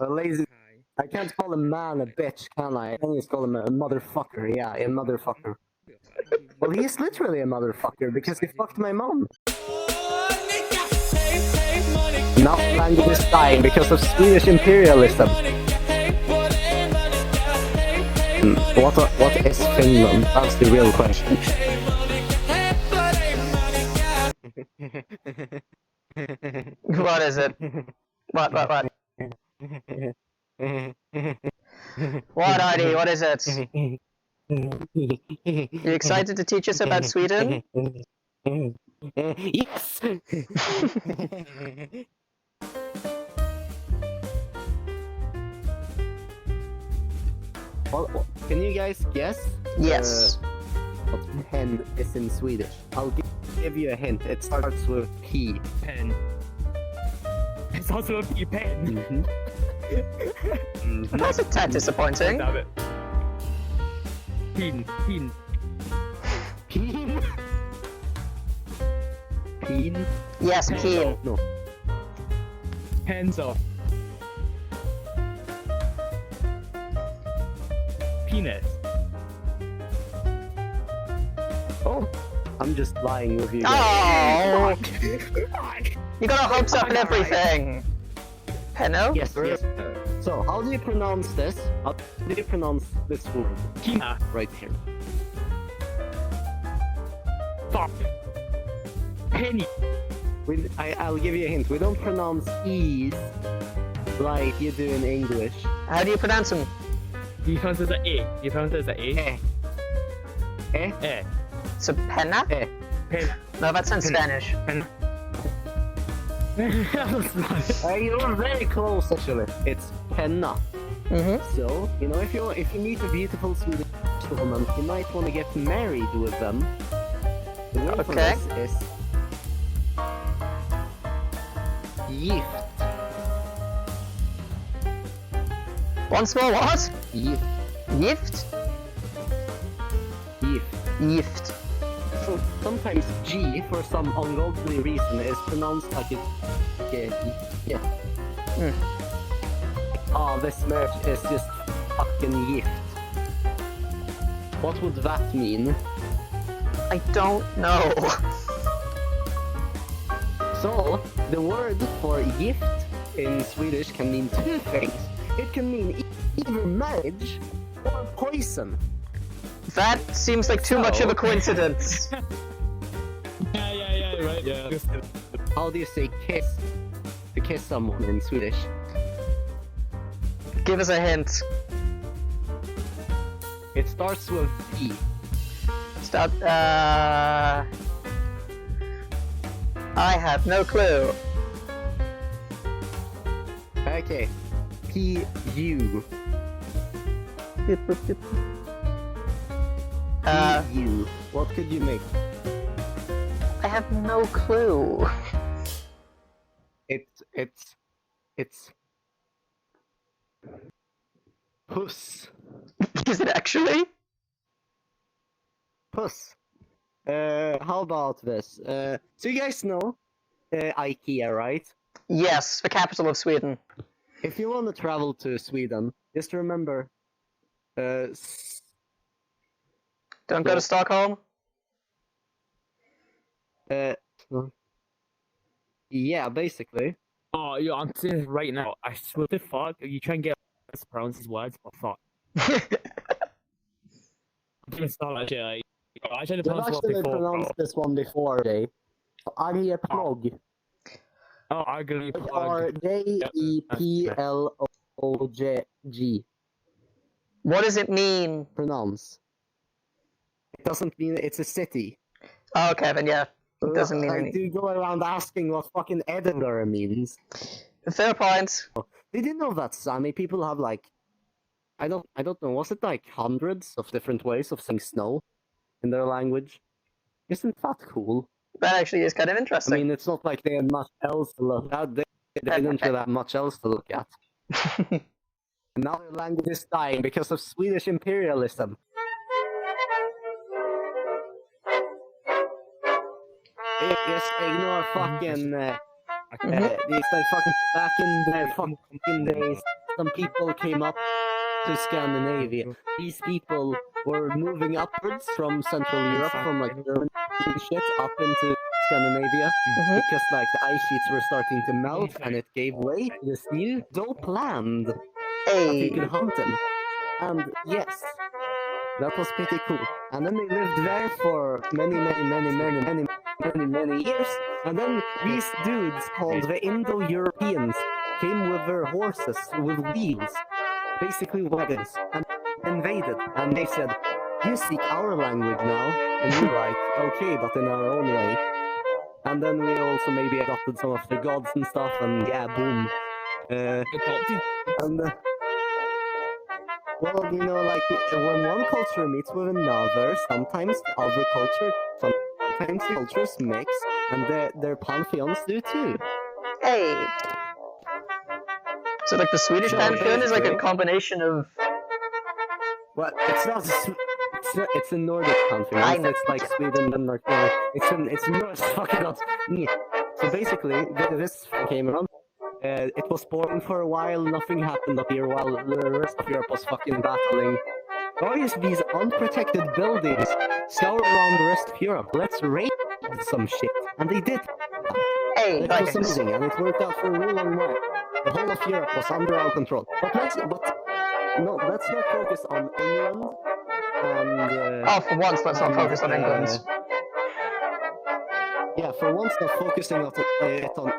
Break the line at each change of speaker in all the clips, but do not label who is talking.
A lazy. I can't call a man a bitch, can I? I can just call him a motherfucker. Yeah, a motherfucker. Well, he's literally a motherfucker because he fucked my mom. Now language is dying because of Swedish imperialism. What is Finland? That's the real question.
What is it? What? What, Artie? What is it? You excited to teach us about Sweden?
Yes! Well, can you guys guess?
Yes.
What pen is in Swedish? I'll give you a hint. It starts with P.
Pen. It's also a P pen.
That's a tad disappointing.
Damn it. Pin.
Peen? Peen?
Yes, peen.
No.
Pencil. Penis.
Oh, I'm just lying with you guys.
Oh! You got our hopes up and everything. Penno?
Yes. So, how do you pronounce this? How do you pronounce this word?
Kina.
Right here.
Fuck. Penny.
I'll give you a hint. We don't pronounce E's like you do in English.
How do you pronounce them?
You pronounce it as a A. You pronounce it as a A.
Eh. Eh?
Eh.
So penna?
Eh.
Pen.
No, that sounds Spanish.
Pen.
You were very close actually. It's penna. So, you know, if you meet a beautiful Swedish woman, you might want to get married with them. The word for this is gift.
Once more, what?
Gift.
Gift?
Gift.
Gift.
So sometimes G, for some ungodly reason, is pronounced like yeah. Oh, this merch is just fucking gift. What would that mean?
I don't know.
So, the word for gift in Swedish can mean two things. It can mean either marriage or poison.
That seems like too much of a coincidence.
Yeah, right, yeah.
How do you say kiss? To kiss someone in Swedish?
Give us a hint.
It starts with P.
Stop. I have no clue.
Okay. P-U. P-U. What could you make?
I have no clue.
It's puss.
Is it actually?
Puss. How about this? So you guys know IKEA, right?
Yes, the capital of Sweden.
If you want to travel to Sweden, just remember,
Don't go to Stockholm?
yeah, basically.
Oh, yo, I'm saying it right now. I swear to fuck, you try and get us to pronounce these words, but fuck. I'm gonna start that shit, like, I tried to
We've
pronounce it
actually
before,
pronounced this one before, Jay. Arjeplog.
Oh, I'm gonna
Arjeplog.
What does it mean?
Pronounce. It doesn't mean it's a city.
Oh, okay, then yeah. It doesn't mean
Like,
anything.
do you go around asking what fucking Edinburgh means?
Fair point.
Did you know that Sami people have like, I don't know, was it like hundreds of different ways of saying snow in their language? Isn't that cool?
That actually is kind of
I
interesting.
mean, it's not like they had much else to look at. They didn't really have much else to look at. And now their language is dying because of Swedish imperialism. Just ignore fucking These like fucking back in the fucking days, some people came up to Scandinavia. These people were moving upwards from Central Europe, from like Germany and shit, up into Scandinavia, because like the ice sheets were starting to melt, and it gave way to this new dope land that you could hunt in. And yes, that was pretty cool. And then they lived there for many years. And then these dudes called the Indo-Europeans came with their horses with wheels, basically wagons, and invaded. And they said, "You speak our language now," and we're like, "Okay, but in our own way." And then we also maybe adopted some of the gods and stuff, and yeah, boom. And well, you know, like when one culture meets with another, sometimes the other culture, sometimes the cultures mix, and their pantheons do too.
Hey. So like the Swedish pantheon is like a combination of.
Well, it's not. It's a Nordic pantheon.
I know.
It's like Sweden, Denmark. It's Norse. Fuck it up. So basically, this came around. It was boring for a while, nothing happened up here while the rest of Europe was fucking battling. Why is these unprotected buildings scour around the rest of Europe? Let's raid some shit. And they did.
Hey,
It was amazing, and it worked out for a real long while. The whole of Europe was under our control. But let's not focus on England and...
oh, for once, let's not focus on England.
Yeah, for once not focusing on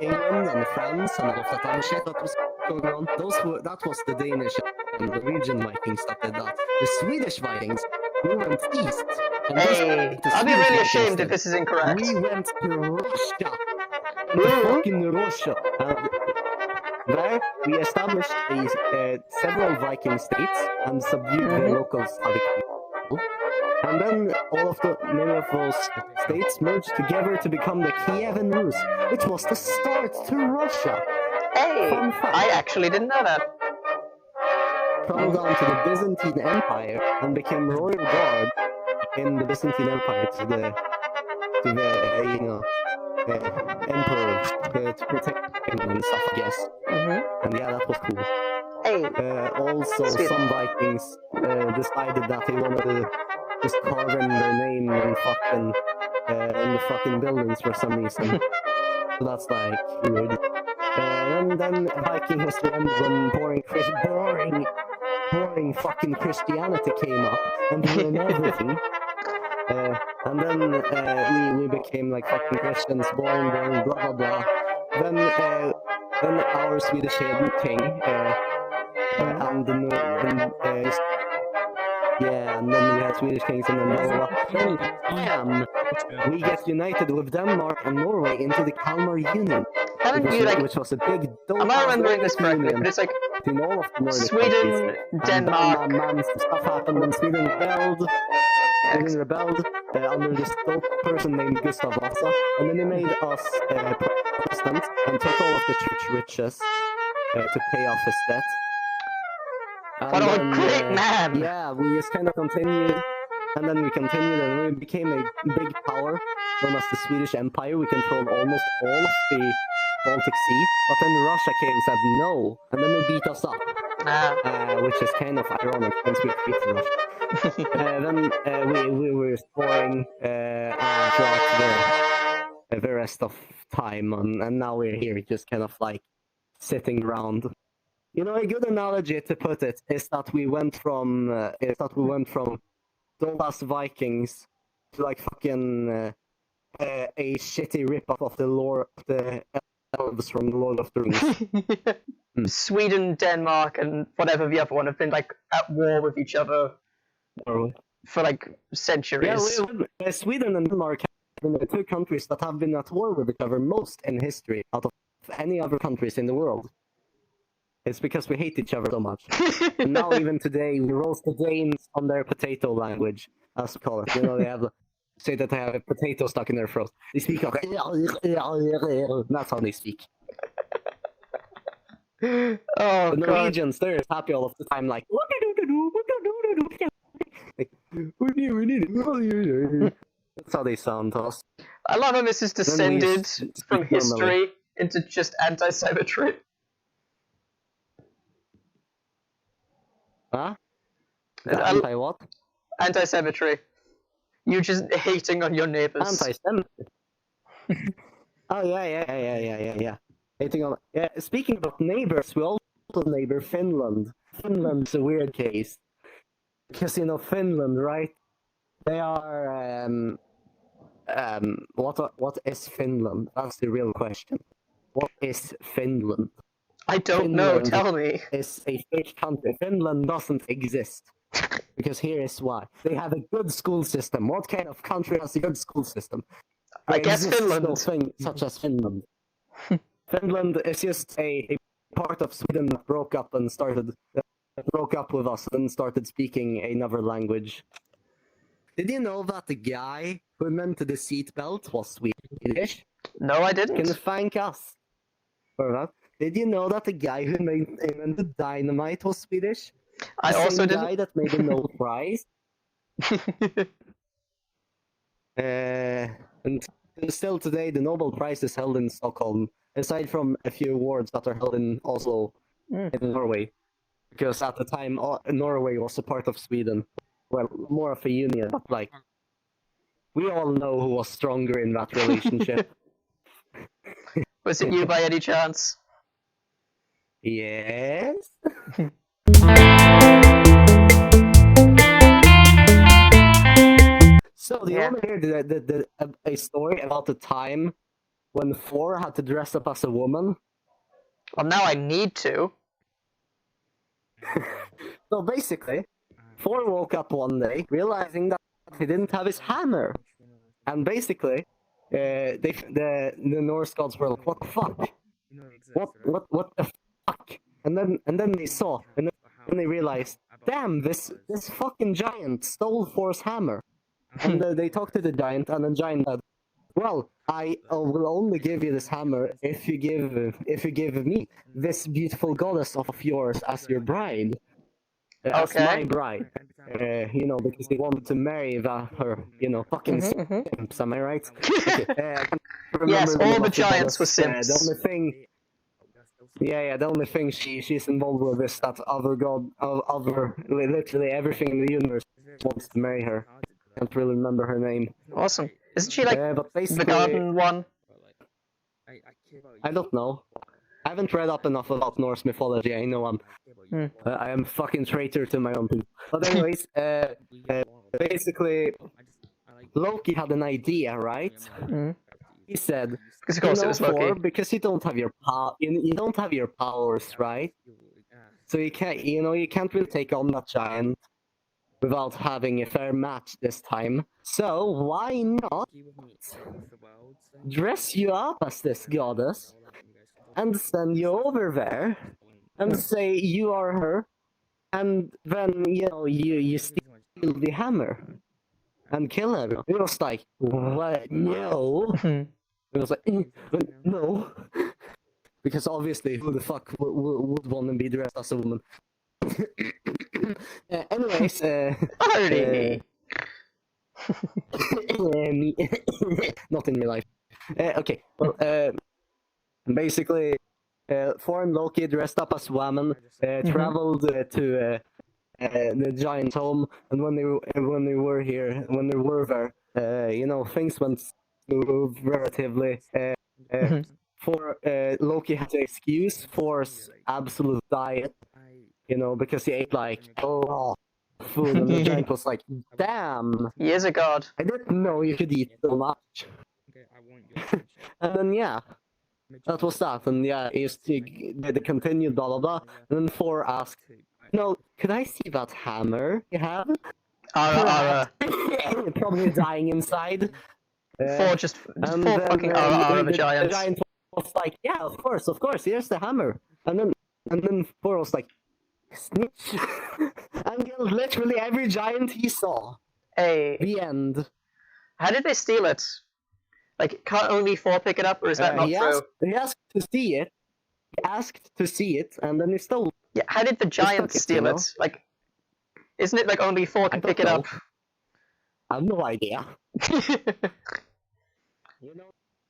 England and France and all of that other shit that was going on. That was the Danish and the Norwegian Vikings that did that. The Swedish Vikings, we went east. And
Hey, I'll be really ashamed if this is incorrect.
We went to Russia. To fucking Russia. There, we established several Viking states and subdued the local Slavic people. And then many of those states merged together to become the Kievan Rus, which was the start to Russia.
Hey,
Fun fact.
I actually didn't know that.
Traveled on to the Byzantine Empire and became royal guard in the Byzantine Empire to the emperor to protect England and stuff, I guess. And yeah, that was cool.
Hey,
Also,
Sweet.
some Vikings decided that they wanted to just carve in their name and fucking in the fucking buildings for some reason. So that's like weird. And then Viking history ended when boring fucking Christianity came up and ruined everything. And then we became like fucking Christians, boring, blah blah blah. Then our Swedish king and and then we had Swedish kings and then blah blah blah. We get united with Denmark and Norway into the Kalmar Union, which was a big.
Am I remembering this correctly? But it's like
in all of the Nordic
Sweden,
countries.
Denmark.
And stuff happened when Sweden rebelled. Under this dope person named Gustav Vasa, and then they made us Protestant and took all of the church riches to pay off his debt.
What a great man!
Yeah, we just kind of continued, and then we continued, and we became a big power known as the Swedish Empire. We controlled almost all of the Baltic Sea, but then Russia came and said no, and then they beat us up. Which is kind of ironic since we beat Russia. Then we were exploring throughout the rest of time, and now we're here, just kind of like sitting around. You know, a good analogy to put it is that we went from those Vikings to like fucking a shitty rip-off of the elves from the Lord of the Rings.
Sweden, Denmark, and whatever the other one have been like at war with each other for like centuries.
Yeah, Sweden and Denmark have been the two countries that have been at war with each other most in history out of any other countries in the world. It's because we hate each other so much. And now even today, we roast the Danes on their potato language, as we call it. You know, they say that they have a potato stuck in their throat. They speak like... That's how they speak.
Oh,
the Norwegians, they're happy all of the time, like... That's how they sound to us.
A lot of this is descended from history. into just anti-symmetry.
Huh?
I-
Anti-what?
Anti-symmetry. You just hating on your neighbors.
Anti-Semitic. Oh yeah. Hating on. Yeah. Speaking of neighbors, we also neighbor Finland. Finland's a weird case because Finland, right? They are what is Finland? That's the real question. What is Finland?
I don't know.
Finland
Tell me.
is a fake country. Finland doesn't exist. Because here is why. They have a good school system. What kind of country has a good school system?
I guess Finland.
No thing such as Finland. Finland is just a part of Sweden that broke up with us and started speaking another language. Did you know that the guy who invented the seatbelt was Swedish?
No, I didn't.
Can you thank us for that? Did you know that the guy who invented dynamite was Swedish?
I also
the
didn't.
guy that made the Nobel Prize. And still today, the Nobel Prize is held in Stockholm, aside from a few awards that are held in Oslo, in Norway. Because at the time, Norway was a part of Sweden. Well, more of a union, but like, we all know who was stronger in that relationship.
Was it you by any chance?
Yes? So, do you want to hear a story about the time when Thor had to dress up as a woman?
Well, now I need to.
So basically, Thor woke up one day realizing that he didn't have his hammer, and basically, the Norse gods were like, "What the fuck? What the fuck?" And then they saw, and then they realized, "Damn, this fucking giant stole Thor's hammer." And they talked to the giant, and the giant said, "Well, I will only give you this hammer if you give me this beautiful goddess of yours as your bride, as my bride." Because he wanted to marry her, fucking simps. Am I right? Okay,
Yes, all the giants were simps.
The only thing. Yeah, the only thing she's involved with is that literally everything in the universe wants to marry her. Can't really remember her name.
Awesome. Isn't she like
but
the garden one?
I don't know. I haven't read up enough about Norse mythology. I know I am fucking traitor to my own people. But anyways, basically, Loki had an idea, right? He said,
Because of course it was
Thor,
Loki.
because you don't have your powers, right? So you can't really take on that giant without having a fair match this time. So why not dress you up as this goddess and send you over there and say you are her, and then you steal the hammer and kill her? It was like, what? No. It was like, no. Because obviously, who the fuck would want to be dressed as a woman? Anyways, not in real life. Okay, well, basically, Thor and Loki dressed up as women, traveled to the giant's home, and when they were there, things went smooth relatively. For Loki had to excuse Thor's absolute diet, because he ate like raw food, and the giant was like, "Damn,
He is a god.
I didn't know you could eat so much." And then that was that, and they continued blah blah blah, and then Thor asked, "No, could I see that hammer you have?" Probably dying inside.
Thor fucking the giant.
The giant was like, "Yeah, of course, here's the hammer." And then Thor was like, "Snitch," and killed literally every giant he saw.
Hey,
The end.
how did they steal it? Like, can't only Thor pick it up, or is that not true?
He asked to see it. He asked to see it, and then he stole it.
Yeah, how did the giant steal it? Like, isn't it like only Thor can pick it up?
I have no idea.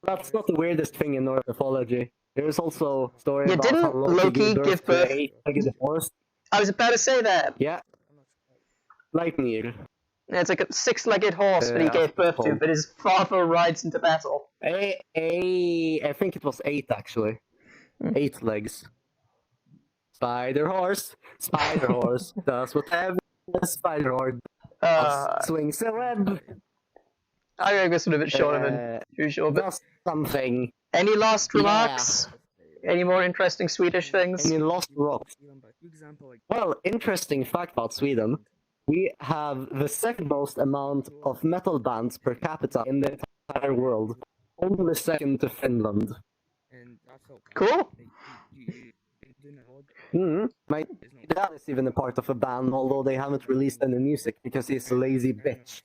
That's not the weirdest thing in Norse mythology. There's also a story
Yeah,
about
didn't
how
Loki give birth?
to a eight-legged horse.
I was about to say that.
Yeah. Leipnir.
It's like a 6-legged horse that he gave birth to, but his father rides into battle.
I think it was 8 actually. 8 legs. Spider horse. That's what every spider horse does. Swings a web.
I think this would have been shorter than usual, but
Does something.
any last remarks? Any more interesting Swedish things?
Any lost rocks? Well, interesting fact about Sweden. We have the second most amount of metal bands per capita in the entire world. Only second to Finland.
Cool.
My dad is even a part of a band, although they haven't released any music because he's a lazy bitch.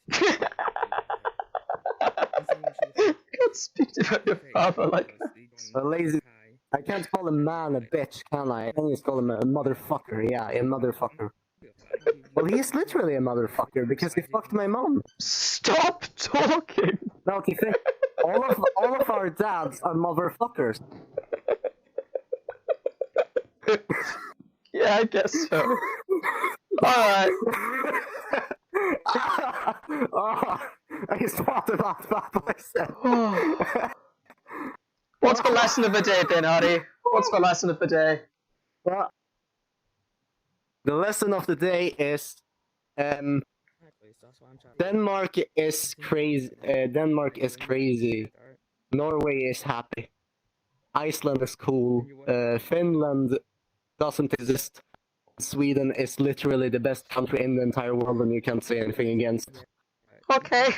Can't speak about your father like that.
A lazy. I can't call a man a bitch, can I? I can just call him a motherfucker. Yeah, a motherfucker. Well, he's literally a motherfucker because he fucked my mom.
Stop talking!
No, you think all of our dads are motherfuckers.
Yeah, I guess so. Alright.
Oh, I just thought about that myself.
What's the lesson of the day, then, Hardy? What's the lesson of the day?
Well, the lesson of the day is Denmark is crazy. Denmark is crazy. Norway is happy. Iceland is cool. Finland doesn't exist. Sweden is literally the best country in the entire world, and you can't say anything against.
Okay.